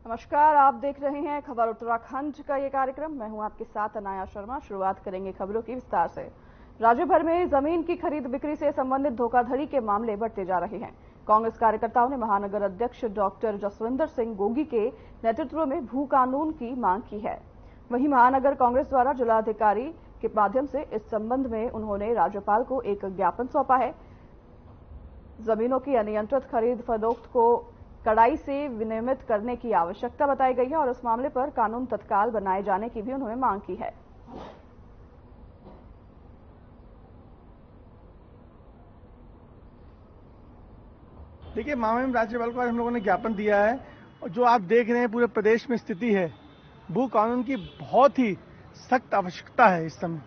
नमस्कार, आप देख रहे हैं खबर उत्तराखंड का ये कार्यक्रम। मैं हूं आपके साथ अनाया शर्मा। शुरुआत करेंगे खबरों की विस्तार से। राज्य भर में जमीन की खरीद बिक्री से संबंधित धोखाधड़ी के मामले बढ़ते जा रहे हैं। कांग्रेस कार्यकर्ताओं ने महानगर अध्यक्ष डॉक्टर जसविंदर सिंह गोगी के नेतृत्व में भू कानून की मांग की है। वहीं महानगर कांग्रेस द्वारा जिलाधिकारी के माध्यम से इस संबंध में उन्होंने राज्यपाल को एक ज्ञापन सौंपा है। जमीनों की अनियंत्रित खरीद फरोख्त को कड़ाई से विनियमित करने की आवश्यकता बताई गई है और इस मामले पर कानून तत्काल बनाए जाने की भी उन्होंने मांग की है। देखिए, मामले में राज्यपाल को आज हम लोगों ने ज्ञापन दिया है और जो आप देख रहे हैं पूरे प्रदेश में स्थिति है, भू कानून की बहुत ही सख्त आवश्यकता है। इस समय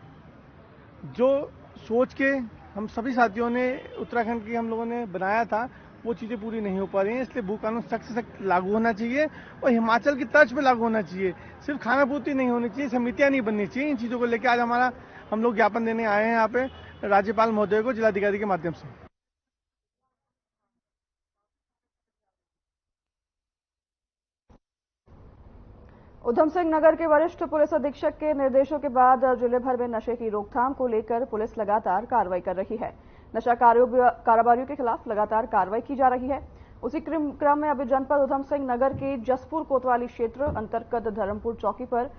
जो सोच के हम सभी साथियों ने उत्तराखंड की हम लोगों ने बनाया था, वो चीज़ें पूरी नहीं हो पा रही हैं। इसलिए भू कानून सख्त से सख्त लागू होना चाहिए और हिमाचल की तर्ज पे लागू होना चाहिए। सिर्फ खानापूर्ति नहीं होनी चाहिए, समितियां नहीं बननी चाहिए। इन चीज़ों को लेकर आज हम लोग ज्ञापन देने आए हैं यहाँ पे राज्यपाल महोदय को जिलाधिकारी के माध्यम से। उधम सिंह नगर के वरिष्ठ पुलिस अधीक्षक के निर्देशों के बाद जिले भर में नशे की रोकथाम को लेकर पुलिस लगातार कार्रवाई कर रही है। नशा कारोबारियों के खिलाफ लगातार कार्रवाई की जा रही है। उसी क्रम में अभी जनपद उधम सिंह नगर के जसपुर कोतवाली क्षेत्र अंतर्गत धर्मपुर चौकी पर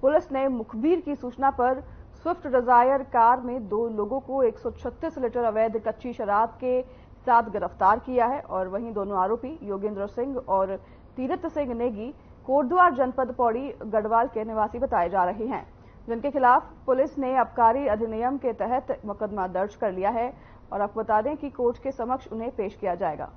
पुलिस ने मुखबिर की सूचना पर स्विफ्ट डिजायर कार में 2 लोगों को 136 लीटर अवैध कच्ची शराब के साथ गिरफ्तार किया है और वहीं दोनों आरोपी योगेंद्र सिंह और तीरथ सिंह नेगी कोटद्वार जनपद पौड़ी गढ़वाल के निवासी बताए जा रहे हैं, जिनके खिलाफ पुलिस ने आबकारी अधिनियम के तहत मुकदमा दर्ज कर लिया है और आपको बता दें कि कोर्ट के समक्ष उन्हें पेश किया जाएगा।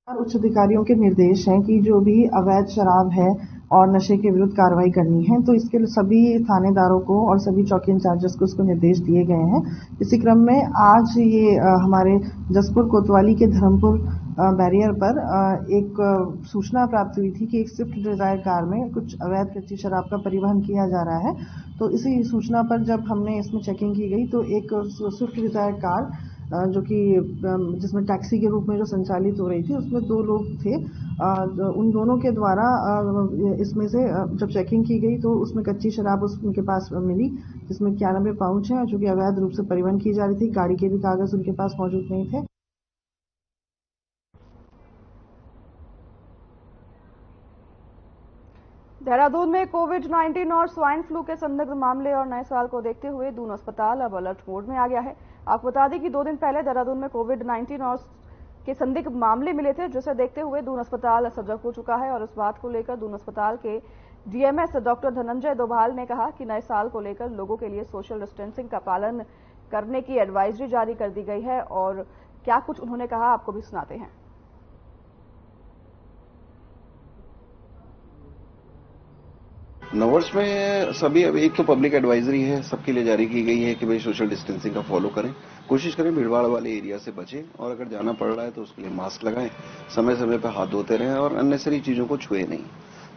उच्च अधिकारियों के निर्देश हैं कि जो भी अवैध शराब है और नशे के विरुद्ध कार्रवाई करनी है, तो इसके लिए सभी थानेदारों को और सभी चौकी इंचार्जेस को इसको निर्देश दिए गए हैं। इसी क्रम में आज ये हमारे जसपुर कोतवाली के धर्मपुर बैरियर पर एक सूचना प्राप्त हुई थी कि एक स्विफ्ट डिजायर कार में कुछ अवैध कच्ची शराब का परिवहन किया जा रहा है। तो इसी सूचना पर जब हमने इसमें चेकिंग की गई तो एक स्विफ्ट डिजायर कार जो कि जिसमें टैक्सी के रूप में जो संचालित हो रही थी, उसमें 2 लोग थे। उन दोनों के द्वारा इसमें से जब चेकिंग की गई तो उसमें कच्ची शराब उनके पास मिली, जिसमें 91 पाउच है, जो कि अवैध रूप से परिवहन की जा रही थी। गाड़ी के भी कागज उनके पास मौजूद नहीं थे। देहरादून में कोविड-19 और स्वाइन फ्लू के संदिग्ध मामले और नए साल को देखते हुए दून अस्पताल अब अलर्ट मोड में आ गया है। आपको बता दें कि 2 दिन पहले देहरादून में कोविड-19 और के संदिग्ध मामले मिले थे, जिसे देखते हुए दून अस्पताल सजग हो चुका है और इस बात को लेकर दून अस्पताल के डीएमएस डॉक्टर धनंजय दोभाल ने कहा कि नए साल को लेकर लोगों के लिए सोशल डिस्टेंसिंग का पालन करने की एडवाइजरी जारी कर दी गई है और क्या कुछ उन्होंने कहा आपको भी सुनाते हैं। नववर्ष में सभी अब एक तो पब्लिक एडवाइजरी है सबके लिए जारी की गई है कि भाई सोशल डिस्टेंसिंग का फॉलो करें, कोशिश करें भीड़भाड़ वाले एरिया से बचें और अगर जाना पड़ रहा है तो उसके लिए मास्क लगाएं, समय समय पर हाथ धोते रहें और अननेसेसरी चीजों को छुए नहीं।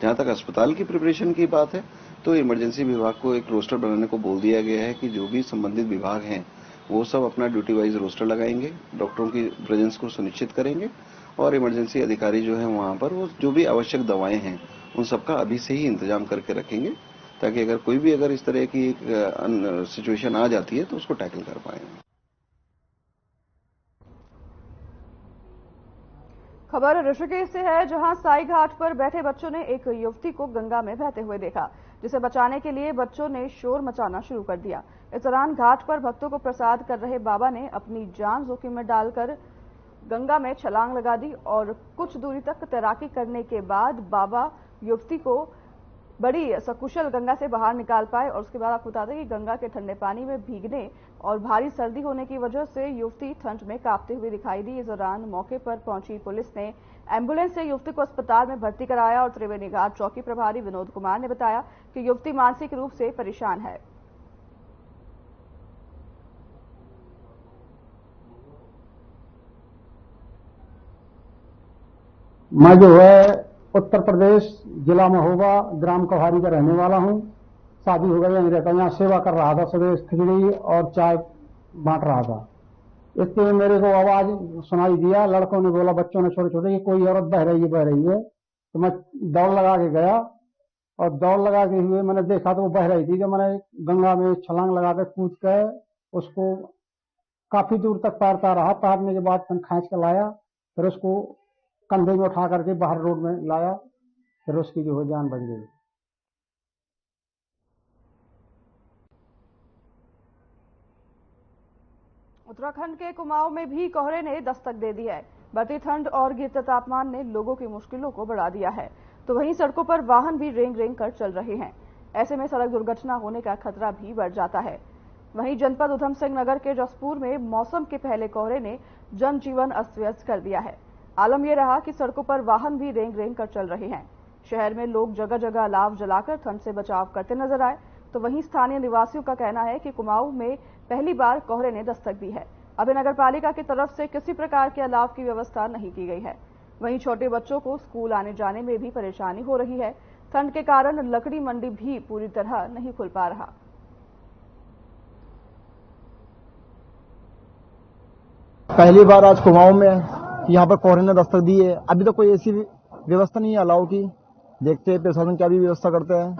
जहां तक अस्पताल की प्रिपरेशन की बात है तो इमरजेंसी विभाग को एक रोस्टर बनाने को बोल दिया गया है कि जो भी संबंधित विभाग हैं वो सब अपना ड्यूटी वाइज रोस्टर लगाएंगे, डॉक्टरों की प्रेजेंस को सुनिश्चित करेंगे और इमरजेंसी अधिकारी जो है वहां पर वो जो भी आवश्यक दवाएं हैं उन सबका अभी से ही इंतजाम करके रखेंगे ताकि अगर इस तरह की एक सिचुएशन आ जाती है तो उसको टैकल कर पाए। खबर ऋषिकेश से है, जहां साई घाट पर बैठे बच्चों ने एक युवती को गंगा में बहते हुए देखा, जिसे बचाने के लिए बच्चों ने शोर मचाना शुरू कर दिया। इस दौरान घाट पर भक्तों को प्रसाद कर रहे बाबा ने अपनी जान जोखिम में डालकर गंगा में छलांग लगा दी और कुछ दूरी तक तैराकी करने के बाद बाबा युवती को बड़ी सकुशल गंगा से बाहर निकाल पाए और उसके बाद आपको बता दें कि गंगा के ठंडे पानी में भीगने और भारी सर्दी होने की वजह से युवती ठंड में कांपते हुए दिखाई दी। इस दौरान मौके पर पहुंची पुलिस ने एम्बुलेंस से युवती को अस्पताल में भर्ती कराया और त्रिवेणी घाट चौकी प्रभारी विनोद कुमार ने बताया कि युवती मानसिक रूप से परेशान है। मैं जो है उत्तर प्रदेश जिला महोबा ग्राम कहारी का रहने वाला हूं। शादी हो गई नहीं रहता, यहाँ सेवा कर रहा था, सुबह खिचड़ी और चाय बांट रहा था। इतने में मेरे को आवाज सुनाई दिया, लड़कों ने बोला, बच्चों ने छोटे छोटे, कि कोई औरत बह रही है। तो मैं दौड़ लगा के गया और दौड़ लगा के हुए मैंने देखा तो वो बह रही थी। जब मैंने गंगा में छलांग लगा के कूद कर उसको काफी दूर तक तैरता रहा, तैरने के बाद फिर खींच कर लाया, फिर उसको कंधे में उठा करके बाहर रोड में लाया, फिर उसकी जो है जान बच गई। उत्तराखंड के कुमाऊं में भी कोहरे ने दस्तक दे दी है। बढ़ती ठंड और गिरते तापमान ने लोगों की मुश्किलों को बढ़ा दिया है, तो वहीं सड़कों पर वाहन भी रेंग रेंग कर चल रहे हैं। ऐसे में सड़क दुर्घटना होने का खतरा भी बढ़ जाता है। वहीं जनपद उधम सिंह नगर के जसपुर में मौसम के पहले कोहरे ने जनजीवन अस्त व्यस्त कर दिया है। आलम यह रहा कि सड़कों पर वाहन भी रेंग रेंग कर चल रहे हैं। शहर में लोग जगह जगह अलाव जलाकर ठंड से बचाव करते नजर आए, तो वहीं स्थानीय निवासियों का कहना है कि कुमाऊं में पहली बार कोहरे ने दस्तक दी है। अभी नगर पालिका की तरफ से किसी प्रकार के अलाव की व्यवस्था नहीं की गई है। वहीं छोटे बच्चों को स्कूल आने जाने में भी परेशानी हो रही है। ठंड के कारण लकड़ी मंडी भी पूरी तरह नहीं खुल पा रहा। पहली बार आज कुमाऊं में यहाँ पर कोहरे ने दस्तक दी है। अभी तो कोई ऐसी व्यवस्था नहीं है अलाव की, देखते हैं प्रशासन क्या भी व्यवस्था करते हैं।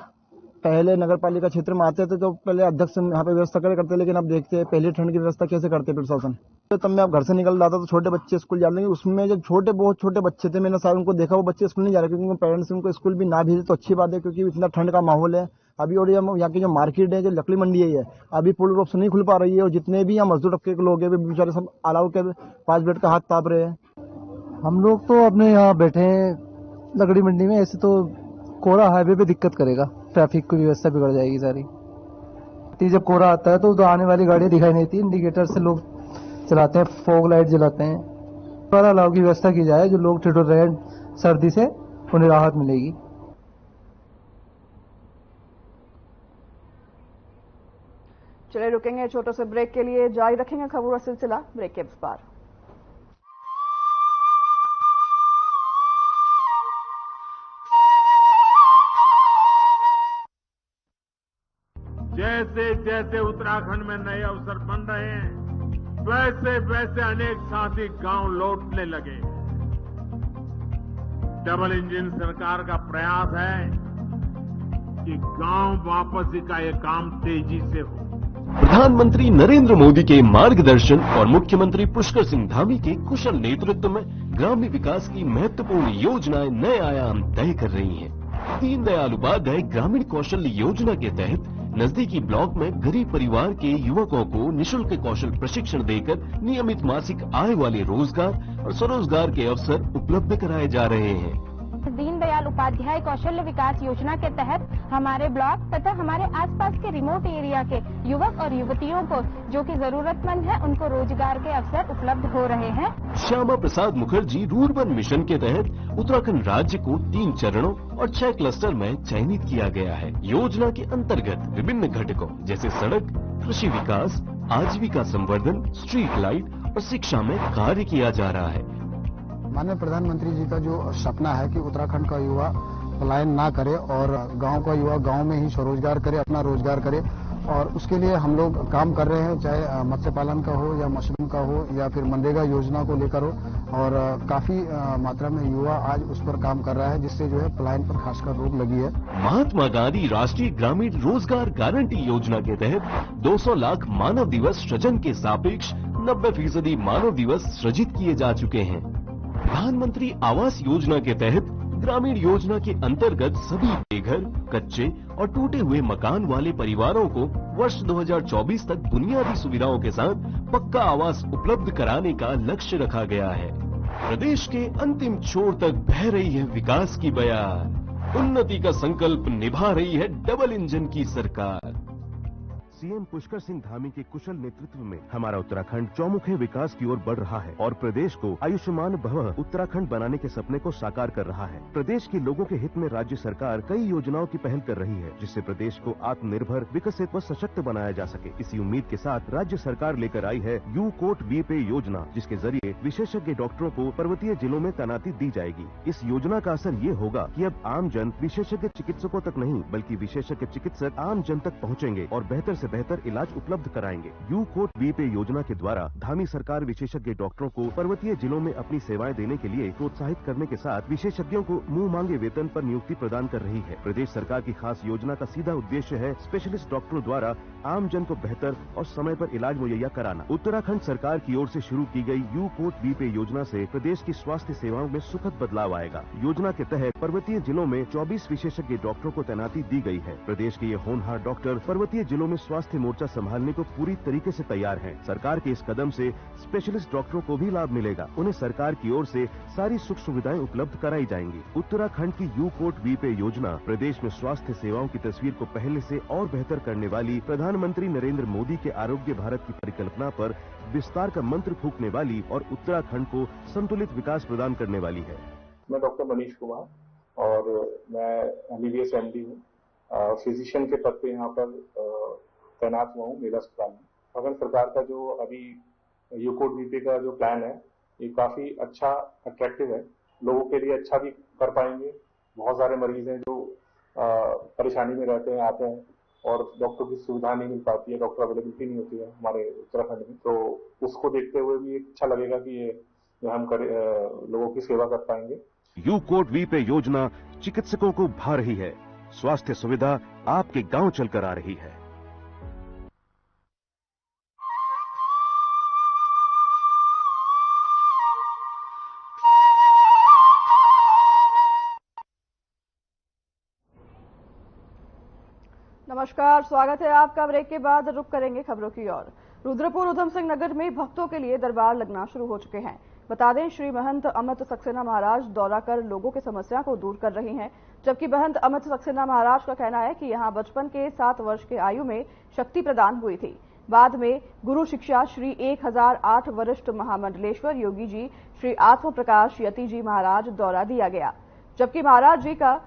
पहले नगर पालिका क्षेत्र में आते थे तो पहले अध्यक्ष यहाँ पे व्यवस्था करते, लेकिन अब देखते हैं पहली ठंड की व्यवस्था कैसे करते प्रशासन। तो तब मैं अब घर से निकल रहा था तो छोटे बच्चे स्कूल जाने लगे, उसमें जो बहुत छोटे बच्चे थे, मैंने सारे उनको देखा, वो बच्चे स्कूल नहीं जा रहे क्योंकि पेरेंट्स उनको स्कूल भी ना भेजे तो अच्छी बात है, क्योंकि इतना ठंड का माहौल है अभी। और यहाँ की जो मार्केट है, जो लकड़ी मंडी है, अभी पूर्ण रूप से नहीं खुल पा रही है, और जितने भी यहाँ मजदूर तबके के लोग हैं बेचारे सब अलाव के 5 मिनट का हाथ ताप रहे हैं। हम लोग तो अपने यहाँ बैठे हैं लकड़ी मंडी में। ऐसे तो कोहरा हाईवे पे दिक्कत करेगा, ट्रैफिक की व्यवस्था बिगड़ जाएगी सारी। जब कोहरा आता है तो आने वाली गाड़ियां दिखाई नहीं देती, इंडिकेटर से लोग चलाते हैं, फॉग लाइट जलाते हैं। पर अलाव की व्यवस्था की जाए, जो लोग ठिठुर रहे हैं सर्दी से उन्हें राहत मिलेगी। चलिए रुकेंगे छोटे से ब्रेक के लिए, जारी रखेंगे खबरों का सिलसिला ब्रेक के पार। जैसे जैसे उत्तराखंड में नए अवसर बन रहे हैं, वैसे वैसे अनेक साथी गांव लौटने लगे। डबल इंजन सरकार का प्रयास है कि गांव वापसी का ये काम तेजी से हो। प्रधानमंत्री नरेंद्र मोदी के मार्गदर्शन और मुख्यमंत्री पुष्कर सिंह धामी के कुशल नेतृत्व में ग्रामीण विकास की महत्वपूर्ण योजनाएं नए आयाम तय कर रही हैं। दीनदयाल उपाध्याय ग्रामीण कौशल योजना के तहत नजदीकी ब्लॉक में गरीब परिवार के युवकों को निःशुल्क कौशल प्रशिक्षण देकर नियमित मासिक आय वाले रोजगार और स्वरोजगार के अवसर उपलब्ध कराए जा रहे हैं। दीनदयाल उपाध्याय कौशल विकास योजना के तहत हमारे ब्लॉक तथा हमारे आसपास के रिमोट एरिया के युवक और युवतियों को जो कि जरूरतमंद है, उनको रोजगार के अवसर उपलब्ध हो रहे हैं। श्यामा प्रसाद मुखर्जी रूरबन मिशन के तहत उत्तराखंड राज्य को 3 चरणों और 6 क्लस्टर में चयनित किया गया है। योजना के अंतर्गत विभिन्न घटकों जैसे सड़क, कृषि विकास, आजीविका संवर्धन, स्ट्रीट लाइट और शिक्षा में कार्य किया जा रहा है। माननीय प्रधानमंत्री जी का जो सपना है कि उत्तराखंड का युवा पलायन ना करे और गांव का युवा गांव में ही स्वरोजगार करे, अपना रोजगार करे, और उसके लिए हम लोग काम कर रहे हैं, चाहे मत्स्य पालन का हो या मशरूम का हो या फिर मनरेगा योजना को लेकर हो। और काफी मात्रा में युवा आज उस पर काम कर रहा है, जिससे जो है पलायन पर खासकर रोक लगी है। महात्मा गांधी राष्ट्रीय ग्रामीण रोजगार गारंटी योजना के तहत 200 लाख मानव दिवस सृजन के सापेक्ष 90% मानव दिवस सृजित किए जा चुके हैं। प्रधानमंत्री आवास योजना के तहत ग्रामीण योजना के अंतर्गत सभी बेघर, कच्चे और टूटे हुए मकान वाले परिवारों को वर्ष 2024 तक बुनियादी सुविधाओं के साथ पक्का आवास उपलब्ध कराने का लक्ष्य रखा गया है। प्रदेश के अंतिम छोर तक बह रही है विकास की बयार, उन्नति का संकल्प निभा रही है डबल इंजन की सरकार। सीएम पुष्कर सिंह धामी के कुशल नेतृत्व में हमारा उत्तराखंड चौमुखे विकास की ओर बढ़ रहा है और प्रदेश को आयुष्मान भव उत्तराखंड बनाने के सपने को साकार कर रहा है। प्रदेश के लोगों के हित में राज्य सरकार कई योजनाओं की पहल कर रही है, जिससे प्रदेश को आत्मनिर्भर, विकसित व सशक्त बनाया जा सके। इसी उम्मीद के साथ राज्य सरकार लेकर आई है यू कोट वी पे योजना, जिसके जरिए विशेषज्ञ डॉक्टरों को पर्वतीय जिलों में तैनाती दी जाएगी। इस योजना का असर ये होगा कि अब आम जन विशेषज्ञ चिकित्सकों तक नहीं, बल्कि विशेषज्ञ चिकित्सक आम जन तक पहुंचेंगे और बेहतर से बेहतर इलाज उपलब्ध कराएंगे। यू कोट वी पे योजना के द्वारा धामी सरकार विशेषज्ञ डॉक्टरों को पर्वतीय जिलों में अपनी सेवाएं देने के लिए प्रोत्साहित करने के साथ विशेषज्ञों को मुंह मांगे वेतन पर नियुक्ति प्रदान कर रही है। प्रदेश सरकार की खास योजना का सीधा उद्देश्य है स्पेशलिस्ट डॉक्टरों द्वारा आम जन को बेहतर और समय पर इलाज मुहैया कराना। उत्तराखंड सरकार की ओर से शुरू की गई यू कोट वी पे योजना से प्रदेश की स्वास्थ्य सेवाओं में सुखद बदलाव आएगा। योजना के तहत पर्वतीय जिलों में 24 विशेषज्ञ डॉक्टरों को तैनाती दी गई है। प्रदेश के ये होनहार डॉक्टर पर्वतीय जिलों में स्वास्थ्य मोर्चा संभालने को पूरी तरीके से तैयार हैं। सरकार के इस कदम से स्पेशलिस्ट डॉक्टरों को भी लाभ मिलेगा। उन्हें सरकार की ओर से सारी सुख सुविधाएं उपलब्ध कराई जाएंगी। उत्तराखंड की यू कोट वी पे योजना प्रदेश में स्वास्थ्य सेवाओं की तस्वीर को पहले से और बेहतर करने वाली प्रधानमंत्री नरेंद्र मोदी के आरोग्य भारत की परिकल्पना पर विस्तार का मंत्र फूंकने वाली और उत्तराखंड को संतुलित विकास प्रदान करने वाली है। मैं डॉक्टर मनीष कुमार और मैं MBBS MD हूँ। फिजिशियन के पद पे यहाँ पर तैनात हुआ हूँ मेला अस्पताल में। उत्तराखंड सरकार का जो अभी यू कोट वी पे का जो प्लान है ये काफी अच्छा अट्रैक्टिव है, लोगों के लिए अच्छा भी कर पाएंगे। बहुत सारे मरीज हैं जो परेशानी में रहते हैं, आते हैं और डॉक्टर की सुविधा नहीं मिल पाती है, डॉक्टर अवेलेबिलिटी नहीं होती है हमारे उत्तराखंड में, तो उसको देखते हुए भी अच्छा लगेगा कि ये हम लोगों की सेवा कर पाएंगे। यू कोट वी पे योजना चिकित्सकों को भा रही है, स्वास्थ्य सुविधा आपके गांव चलकर आ रही है। नमस्कार, स्वागत है आपका। ब्रेक के बाद रुक करेंगे खबरों की ओर। रुद्रपुर उधम सिंह नगर में भक्तों के लिए दरबार लगना शुरू हो चुके हैं। बता दें, श्री महंत अमित सक्सेना महाराज दौरा कर लोगों की समस्या को दूर कर रहे हैं, जबकि महंत अमित सक्सेना महाराज का कहना है कि यहां बचपन के 7 वर्ष के आयु में शक्ति प्रदान हुई थी। बाद में गुरु शिक्षा श्री 1008 वरिष्ठ महामंडलेश्वर योगी जी श्री आत्म प्रकाश यति जी महाराज दौरा दिया गया, जबकि महाराज जी का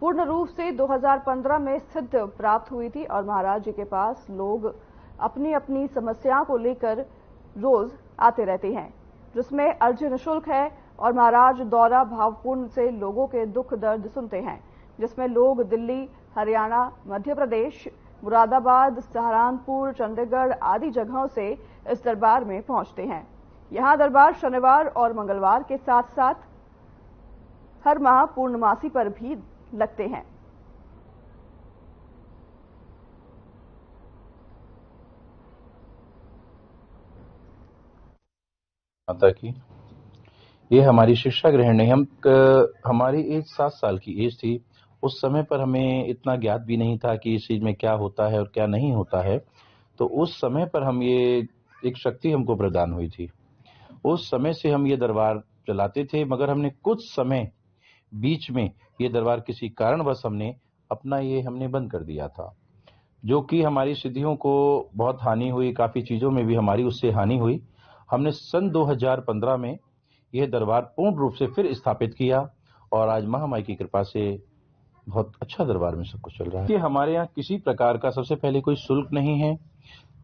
पूर्ण रूप से 2015 में सिद्ध प्राप्त हुई थी और महाराज जी के पास लोग अपनी अपनी समस्याओं को लेकर रोज आते रहते हैं, जिसमें अर्जी निःशुल्क है और महाराज दौरा भावपूर्ण से लोगों के दुख दर्द सुनते हैं, जिसमें लोग दिल्ली, हरियाणा, मध्य प्रदेश, मुरादाबाद, सहारनपुर, चंडीगढ़ आदि जगहों से इस दरबार में पहुंचते हैं। यहां दरबार शनिवार और मंगलवार के साथ साथ हर माह पूर्णमासी पर भी लगते हैं। माता की ये हमारी शिक्षा ग्रहण नहीं, हमारी एज 7 साल की एज थी। उस समय पर हमें इतना ज्ञात भी नहीं था कि इस चीज में क्या होता है और क्या नहीं होता है। तो उस समय पर हम ये एक शक्ति हमको प्रदान हुई थी। उस समय से हम ये दरबार चलाते थे, मगर हमने कुछ समय बीच में ये दरबार किसी कारणवश हमने बंद कर दिया था, जो कि हमारी सिद्धियों को बहुत हानि हुई, काफी चीजों में भी हमारी उससे हानि हुई। हमने सन 2015 में यह दरबार पूर्ण रूप से फिर स्थापित किया और आज महामाई की कृपा से बहुत अच्छा दरबार में सब कुछ चल रहा है। हमारे यहाँ किसी प्रकार का सबसे पहले कोई शुल्क नहीं है,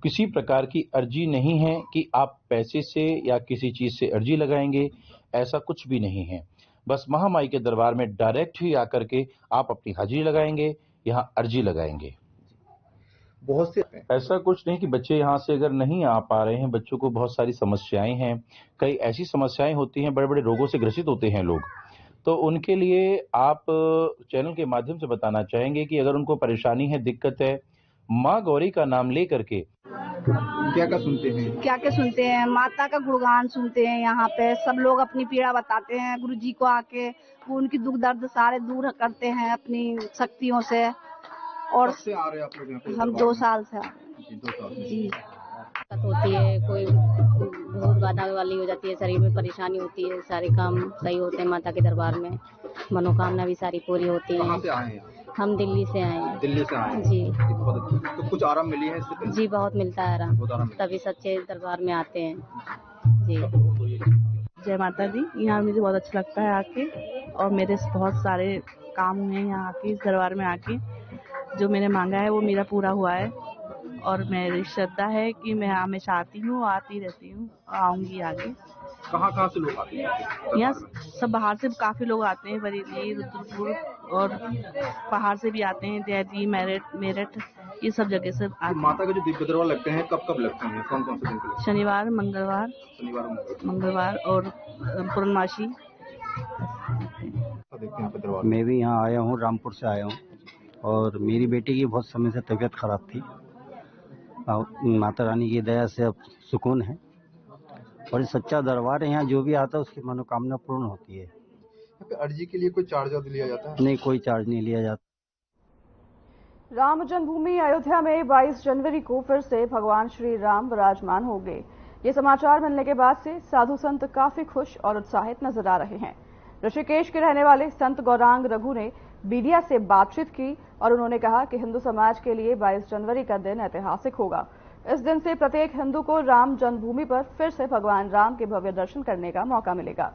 किसी प्रकार की अर्जी नहीं है कि आप पैसे से या किसी चीज से अर्जी लगाएंगे, ऐसा कुछ भी नहीं है। बस महामाई के दरबार में डायरेक्ट ही आकर के आप अपनी हाजिरी लगाएंगे, यहाँ अर्जी लगाएंगे। बहुत से ऐसा कुछ नहीं कि बच्चे यहाँ से अगर नहीं आ पा रहे हैं, बच्चों को बहुत सारी समस्याएं हैं, कई ऐसी समस्याएं होती हैं, बड़े बड़े रोगों से ग्रसित होते हैं लोग, तो उनके लिए आप चैनल के माध्यम से बताना चाहेंगे कि अगर उनको परेशानी है, दिक्कत है, माँ गौरी का नाम ले करके क्या सुनते हैं, माता का गुणगान सुनते हैं। यहाँ पे सब लोग अपनी पीड़ा बताते हैं, गुरु जी को आके वो उनकी दुख दर्द सारे दूर करते हैं अपनी शक्तियों से। और से आ रहे हैं आप लोग यहाँ पे? हम 2 साल से आ रहे हैं। 2 साल जी। दिक्कत होती है, कोई बहुत बाधा वाली हो जाती है, शरीर में परेशानी होती है, सारे काम सही होते हैं माता के दरबार में, मनोकामना भी सारी पूरी होती है। कहाँ से आए हैं? हम दिल्ली से आए हैं। दिल्ली से आए हैं जी। तो कुछ आराम मिली है इससे पहले? जी बहुत मिलता है आराम, बहुत आराम। तभी सच्चे दरबार में आते हैं जी। जय माता दी। यहाँ मुझे बहुत अच्छा लगता है आके, और मेरे बहुत सारे काम हुए हैं यहाँ आके, इस दरबार में आके। जो मैंने मांगा है वो मेरा पूरा हुआ है, और मेरी श्रद्धा है कि मैं हमेशा आती हूँ, आती रहती हूँ, आऊंगी आगे। कहाँ से लोग आते हैं? यहाँ सब बाहर से काफी लोग आते हैं, बरेली, रुद्रपुर, और पहाड़ से भी आते हैं, दिल्ली, मेरठ, ये सब जगह से आते हैं। माता के जो दिव्य दरबार लगते हैं कब लगते हैं, कौन कौन से दिन पे? शनिवार, मंगलवार और पूर्णमासी। मैं भी यहाँ आया हूँ, रामपुर से आया हूँ, और मेरी बेटी की बहुत समय से तबीयत खराब थी। माता रानी की दया से अब सुकून है, और सच्चा दरबार है। यहाँ जो भी आता है उसकी मनोकामना पूर्ण होती है। अर्जी के लिए कोई चार्ज लिया जाता है? नहीं, कोई चार्ज नहीं लिया जाता। राम जन्मभूमि अयोध्या में 22 जनवरी को फिर से भगवान श्री राम विराजमान होंगे। ये समाचार मिलने के बाद से साधु संत काफी खुश और उत्साहित नजर आ रहे हैं। ऋषिकेश के रहने वाले संत गौरांग रघु ने मीडिया से बातचीत की और उन्होंने कहा कि हिंदू समाज के लिए 22 जनवरी का दिन ऐतिहासिक होगा। इस दिन से प्रत्येक हिंदू को राम जन्मभूमि पर फिर से भगवान राम के भव्य दर्शन करने का मौका मिलेगा।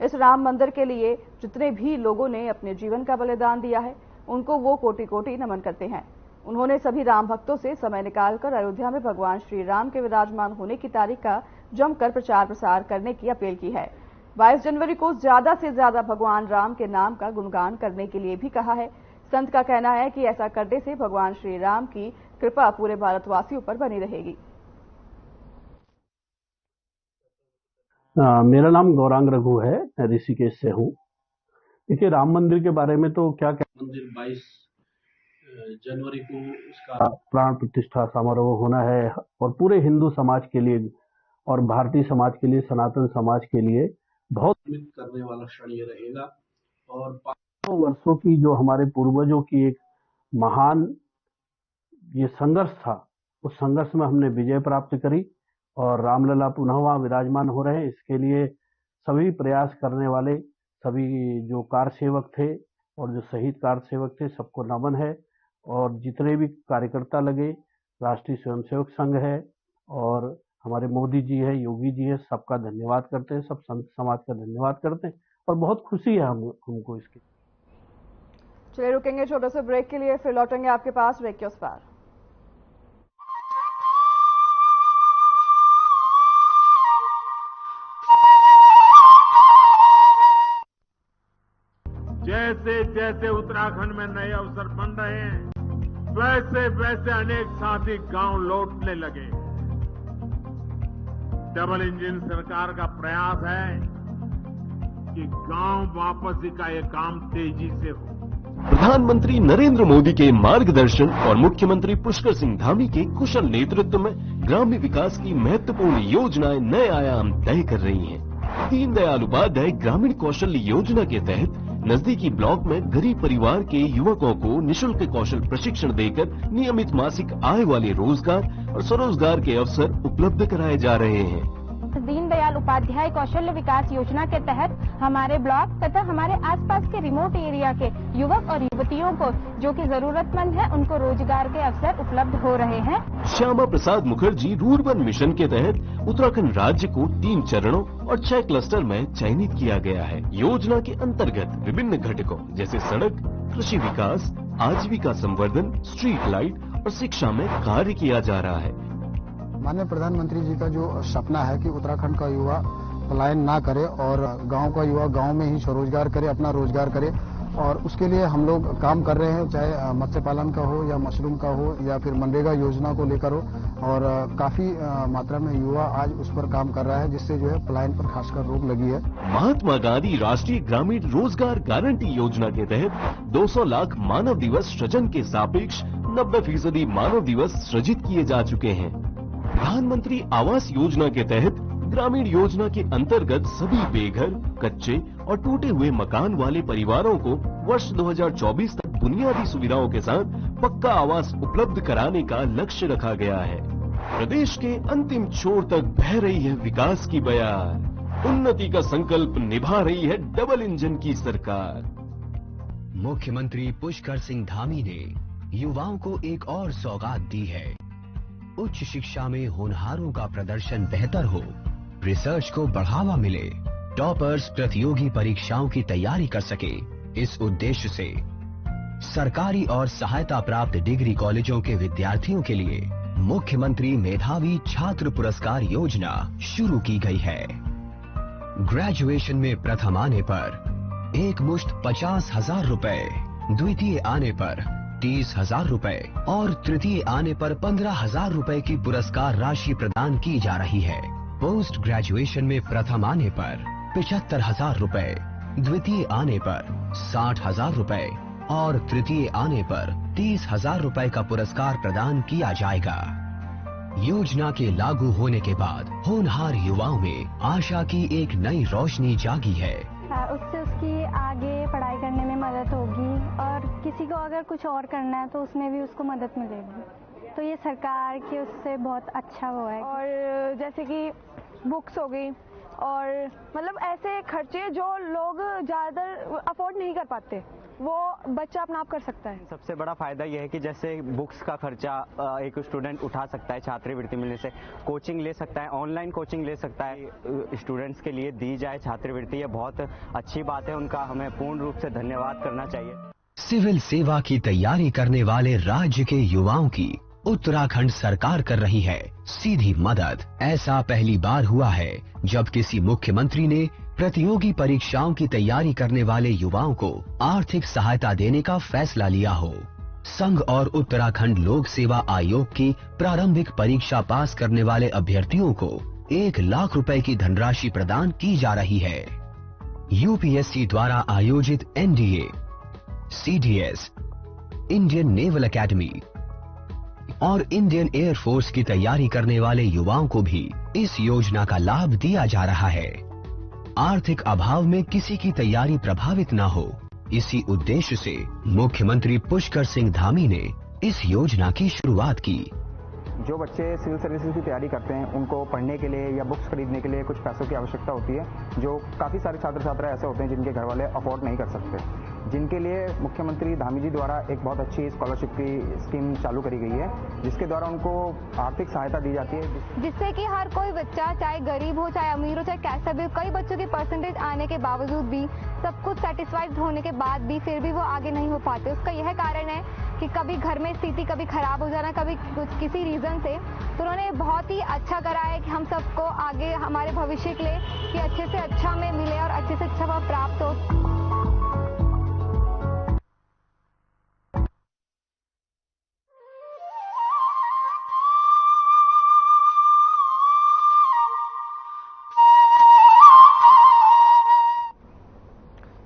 इस राम मंदिर के लिए जितने भी लोगों ने अपने जीवन का बलिदान दिया है, उनको वो कोटि कोटि नमन करते हैं। उन्होंने सभी राम भक्तों से समय निकालकर अयोध्या में भगवान श्री राम के विराजमान होने की तारीख का जमकर प्रचार प्रसार करने की अपील की है। 22 जनवरी को ज्यादा से ज्यादा भगवान राम के नाम का गुणगान करने के लिए भी कहा है। संत का कहना है कि ऐसा करने से भगवान श्री राम की कृपा पूरे भारतवासियों पर बनी रहेगी। मेरा नाम गौरांग रघु है, मैं ऋषिकेश से हूँ। देखिए, राम मंदिर के बारे में तो क्या मंदिर 22 जनवरी को उसका प्राण प्रतिष्ठा समारोह होना है, और पूरे हिंदू समाज के लिए और भारतीय समाज के लिए, सनातन समाज के लिए बहुत करने वाला क्षण ये रहेगा। और 500 वर्षों की जो हमारे पूर्वजों की एक महान ये संघर्ष था, उस संघर्ष में हमने विजय प्राप्त करी, और रामलला पुनः वहाँ विराजमान हो रहे हैं। इसके लिए सभी प्रयास करने वाले सभी जो कार सेवक थे और जो शहीद कार सेवक थे, सबको नमन है। और जितने भी कार्यकर्ता लगे, राष्ट्रीय स्वयंसेवक संघ है और हमारे मोदी जी है, योगी जी है, सबका धन्यवाद करते हैं, सब संत समाज का धन्यवाद करते हैं, और बहुत खुशी है हमको इसकी। चलिए रुकेंगे छोटे से ब्रेक के लिए, फिर लौटेंगे आपके पास ब्रेक के उस पार। जैसे जैसे उत्तराखंड में नए अवसर बन रहे हैं, वैसे वैसे अनेक साथी गांव लौटने लगे। डबल इंजन सरकार का प्रयास है कि गांव वापसी का ये काम तेजी से हो। प्रधानमंत्री नरेंद्र मोदी के मार्गदर्शन और मुख्यमंत्री पुष्कर सिंह धामी के कुशल नेतृत्व में ग्रामीण विकास की महत्वपूर्ण योजनाएं नए आयाम तय कर रही हैं। दीनदयाल उपाध्याय ग्रामीण कौशल योजना के तहत नजदीकी ब्लॉक में गरीब परिवार के युवकों को निशुल्क कौशल प्रशिक्षण देकर नियमित मासिक आय वाले रोजगार और स्वरोजगार के अवसर उपलब्ध कराए जा रहे हैं। दीनदयाल उपाध्याय कौशल्य विकास योजना के तहत हमारे ब्लॉक तथा हमारे आसपास के रिमोट एरिया के युवक और युवतियों को जो कि जरूरतमंद है, उनको रोजगार के अवसर उपलब्ध हो रहे हैं। श्यामा प्रसाद मुखर्जी रूरबन मिशन के तहत उत्तराखंड राज्य को 3 चरणों और 6 क्लस्टर में चयनित किया गया है। योजना के अंतर्गत विभिन्न घटकों जैसे सड़क, कृषि विकास, आजीविका संवर्धन, स्ट्रीट लाइट और शिक्षा में कार्य किया जा रहा है। माननीय प्रधानमंत्री जी का जो सपना है कि उत्तराखंड का युवा पलायन ना करे और गांव का युवा गांव में ही स्वरोजगार करे, अपना रोजगार करे, और उसके लिए हम लोग काम कर रहे हैं, चाहे मत्स्य पालन का हो या मशरूम का हो या फिर मनरेगा योजना को लेकर हो, और काफी मात्रा में युवा आज उस पर काम कर रहा है, जिससे जो है पलायन पर खासकर रोक लगी है। महात्मा गांधी राष्ट्रीय ग्रामीण रोजगार गारंटी योजना के तहत 200 लाख मानव दिवस सृजन के सापेक्ष 90% मानव दिवस सृजित किए जा चुके हैं। प्रधानमंत्री आवास योजना के तहत ग्रामीण योजना के अंतर्गत सभी बेघर, कच्चे और टूटे हुए मकान वाले परिवारों को वर्ष 2024 तक बुनियादी सुविधाओं के साथ पक्का आवास उपलब्ध कराने का लक्ष्य रखा गया है। प्रदेश के अंतिम छोर तक बह रही है विकास की बयार, उन्नति का संकल्प निभा रही है डबल इंजन की सरकार। मुख्यमंत्री पुष्कर सिंह धामी ने युवाओं को एक और सौगात दी है। उच्च शिक्षा में होनहारों का प्रदर्शन बेहतर हो, रिसर्च को बढ़ावा मिले, टॉपर्स प्रतियोगी परीक्षाओं की तैयारी कर सके, इस उद्देश्य से सरकारी और सहायता प्राप्त डिग्री कॉलेजों के विद्यार्थियों के लिए मुख्यमंत्री मेधावी छात्र पुरस्कार योजना शुरू की गई है। ग्रेजुएशन में प्रथम आने पर एक मुश्त 50,000 रुपए, द्वितीय आने पर 30,000 रुपए और तृतीय आने पर 15,000 रुपए की पुरस्कार राशि प्रदान की जा रही है। पोस्ट ग्रेजुएशन में प्रथम आने पर 75,000 रुपए, द्वितीय आने पर 60,000 रुपए और तृतीय आने पर 30,000 रुपए का पुरस्कार प्रदान किया जाएगा। योजना के लागू होने के बाद होनहार युवाओं में आशा की एक नई रोशनी जागी है। उससे उसकी आगे पढ़ाई करने में मदद होगी और किसी को अगर कुछ और करना है तो उसमें भी उसको मदद मिलेगी। तो ये सरकार की उससे बहुत अच्छा वो है। और जैसे कि बुक्स हो गई और मतलब ऐसे खर्चे जो लोग ज़्यादातर अफोर्ड नहीं कर पाते, वो बच्चा अपना आप कर सकता है। सबसे बड़ा फायदा यह है कि जैसे बुक्स का खर्चा एक स्टूडेंट उठा सकता है, छात्रवृत्ति मिलने से कोचिंग ले सकता है, ऑनलाइन कोचिंग ले सकता है। स्टूडेंट्स के लिए दी जाए छात्रवृत्ति, ये बहुत अच्छी बात है, उनका हमें पूर्ण रूप से धन्यवाद करना चाहिए। सिविल सेवा की तैयारी करने वाले राज्य के युवाओं की उत्तराखंड सरकार कर रही है सीधी मदद। ऐसा पहली बार हुआ है जब किसी मुख्यमंत्री ने प्रतियोगी परीक्षाओं की तैयारी करने वाले युवाओं को आर्थिक सहायता देने का फैसला लिया हो। संघ और उत्तराखंड लोक सेवा आयोग की प्रारंभिक परीक्षा पास करने वाले अभ्यर्थियों को 1 लाख रुपए की धनराशि प्रदान की जा रही है। यूपीएससी द्वारा आयोजित NDA, CDS, Indian naval academy और इंडियन एयरफोर्स की तैयारी करने वाले युवाओं को भी इस योजना का लाभ दिया जा रहा है। आर्थिक अभाव में किसी की तैयारी प्रभावित न हो, इसी उद्देश्य से मुख्यमंत्री पुष्कर सिंह धामी ने इस योजना की शुरुआत की। जो बच्चे सिविल सर्विसेज की तैयारी करते हैं उनको पढ़ने के लिए या बुक्स खरीदने के लिए कुछ पैसों की आवश्यकता होती है, जो काफ़ी सारे छात्र छात्रा ऐसे होते हैं जिनके घर वाले अफोर्ड नहीं कर सकते, जिनके लिए मुख्यमंत्री धामी जी द्वारा एक बहुत अच्छी स्कॉलरशिप की स्कीम चालू करी गई है, जिसके द्वारा उनको आर्थिक सहायता दी जाती है, जिससे कि हर कोई बच्चा चाहे गरीब हो चाहे अमीर हो चाहे कैसा भी हो, कई बच्चों की परसेंटेज आने के बावजूद भी, सब कुछ सेटिस्फाइड होने के बाद भी फिर भी वो आगे नहीं हो पाते। उसका यह कारण है कि कभी घर में स्थिति कभी खराब हो जाना, कभी कुछ किसी रीजन से। तो उन्होंने बहुत ही अच्छा करा है कि हम सबको आगे हमारे भविष्य के लिए कि अच्छे से अच्छा में मिले और अच्छे से अच्छा वह प्राप्त हो।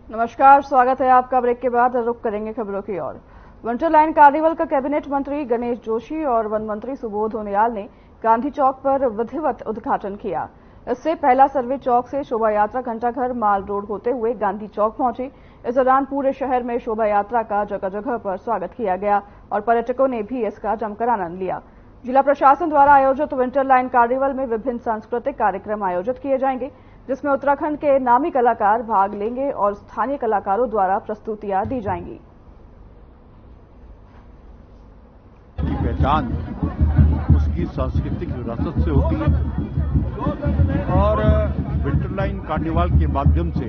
नमस्कार, स्वागत है आपका। ब्रेक के बाद रुख करेंगे खबरों की ओर। वंडरलैंड कार्निवल का कैबिनेट मंत्री गणेश जोशी और वन मंत्री सुबोध उनियाल ने गांधी चौक पर विधिवत उद्घाटन किया। इससे पहला सर्वे चौक से शोभा यात्रा घंटाघर माल रोड होते हुए गांधी चौक पहुंची। इस दौरान पूरे शहर में शोभा यात्रा का जगह जगह पर स्वागत किया गया और पर्यटकों ने भी इसका जमकर आनंद लिया। जिला प्रशासन द्वारा आयोजित विंटरलैंड कार्निवल में विभिन्न सांस्कृतिक कार्यक्रम आयोजित किए जाएंगे, जिसमें उत्तराखंड के नामी कलाकार भाग लेंगे और स्थानीय कलाकारों द्वारा प्रस्तुतियां दी जाएंगी। पहचान उसकी सांस्कृतिक विरासत से होती है और विंटरलाइन कार्निवाल के माध्यम से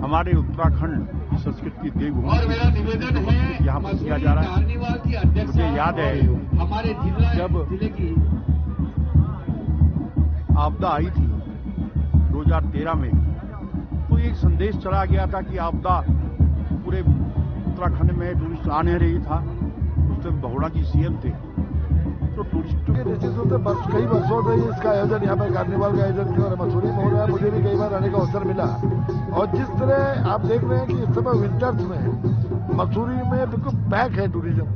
हमारे उत्तराखंड की संस्कृति देवभूमि यहाँ पर किया जा रहा है। मुझे याद है जब आपदा आई थी 2013 में, तो एक संदेश चला गया था कि आपदा पूरे उत्तराखंड में टूरिस्ट आ नहीं रही था। उस टाइम बहुड़ा जी सीएम थे, तो टूरिस्टों के नेतृत्व से कई वर्षों से इसका आयोजन यहाँ पर कार्निवाल का आयोजन किया और मसूरी में हो रहा है। मुझे भी कई बार आने का अवसर मिला और जिस तरह आप देख रहे हैं कि इस समय विंटर्स में मसूरी में बिल्कुल पैक है टूरिज्म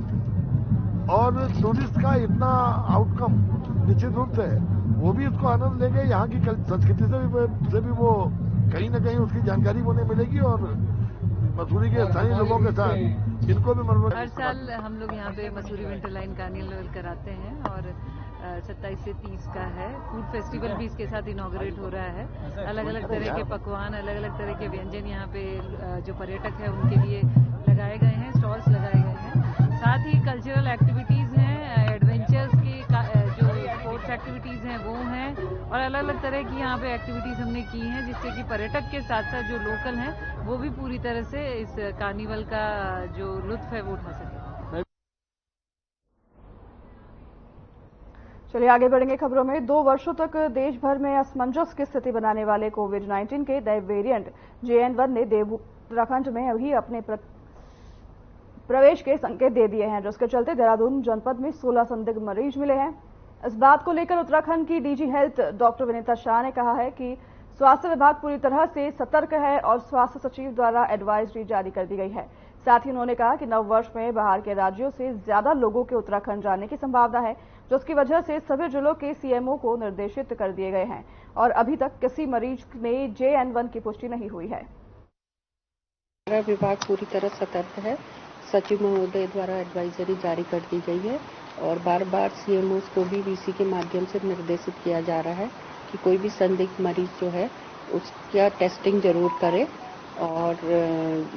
और टूरिस्ट का इतना आउटकम निश्चित रूप से वो भी उसको आनंद लेंगे। यहाँ की संस्कृति से भी वो कहीं ना कहीं उसकी जानकारी उन्हें मिलेगी और मसूरी के स्थानीय लोगों के साथ इनको भी मनोरंजन। हर साल हम लोग यहाँ पे मसूरी विंटरलाइन कार्निवल कराते हैं और 27 से 30 का है। फूड फेस्टिवल भी इसके साथ इनॉग्रेट हो रहा है। अलग अलग तरह के पकवान, अलग अलग तरह के व्यंजन यहाँ पे जो पर्यटक है उनके लिए लगाए गए हैं, स्टॉल्स लगाए गए हैं। साथ ही कल्चरल एक्टिविटीज़ हैं, एडवेंचर्स की जो स्पोर्ट्स एक्टिविटीज़ हैं वो हैं, और अलग अलग तरह की यहाँ पे एक्टिविटीज़ हमने की हैं, जिससे कि पर्यटक के साथ साथ जो लोकल हैं वो भी पूरी तरह से इस कार्निवल का जो लुत्फ है वो उठा सकें। चलिए आगे बढ़ेंगे खबरों में। 2 वर्षों तक देश भर में असमंजस की स्थिति बनाने वाले कोविड-19 के नए वेरिएंट JN1 ने उत्तराखंड में अभी अपने प्रवेश के संकेत दे दिए हैं, जिसके चलते देहरादून जनपद में 16 संदिग्ध मरीज मिले हैं। इस बात को लेकर उत्तराखंड की DG health doctor Vinita Shah ने कहा है कि स्वास्थ्य विभाग पूरी तरह से सतर्क है और स्वास्थ्य सचिव द्वारा एडवाइजरी जारी कर दी गई है। साथ ही उन्होंने कहा कि नव वर्ष में बाहर के राज्यों से ज्यादा लोगों के उत्तराखंड जाने की संभावना है, जिसकी वजह से सभी जिलों के CMO को निर्देशित कर दिए गए हैं और अभी तक किसी मरीज में JN1 की पुष्टि नहीं हुई है। विभाग पूरी तरह सतर्क है। सचिव महोदय द्वारा एडवाइजरी जारी कर दी गई है और बार बार CMOs को भी VC के माध्यम से निर्देशित किया जा रहा है कि कोई भी संदिग्ध मरीज जो है उसका टेस्टिंग जरूर करे। और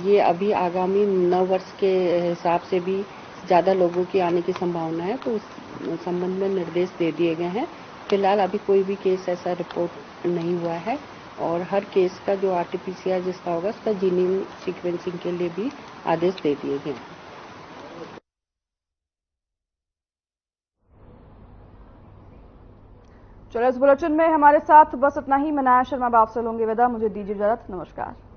ये अभी आगामी नव वर्ष के हिसाब से भी ज़्यादा लोगों की आने की संभावना है, तो उस संबंध में निर्देश दे दिए गए हैं। फिलहाल अभी कोई भी केस ऐसा रिपोर्ट नहीं हुआ है और हर केस का जो RT-PCR जिसका होगा उसका जीनोम सीक्वेंसिंग के लिए भी आदेश दे दिए गए हैं। चलो इस बुलेटिन में हमारे साथ बस इतना ही। मैं नाया शर्मा आपसे लूंगी विदा। मुझे दीजिए इजाजत। नमस्कार।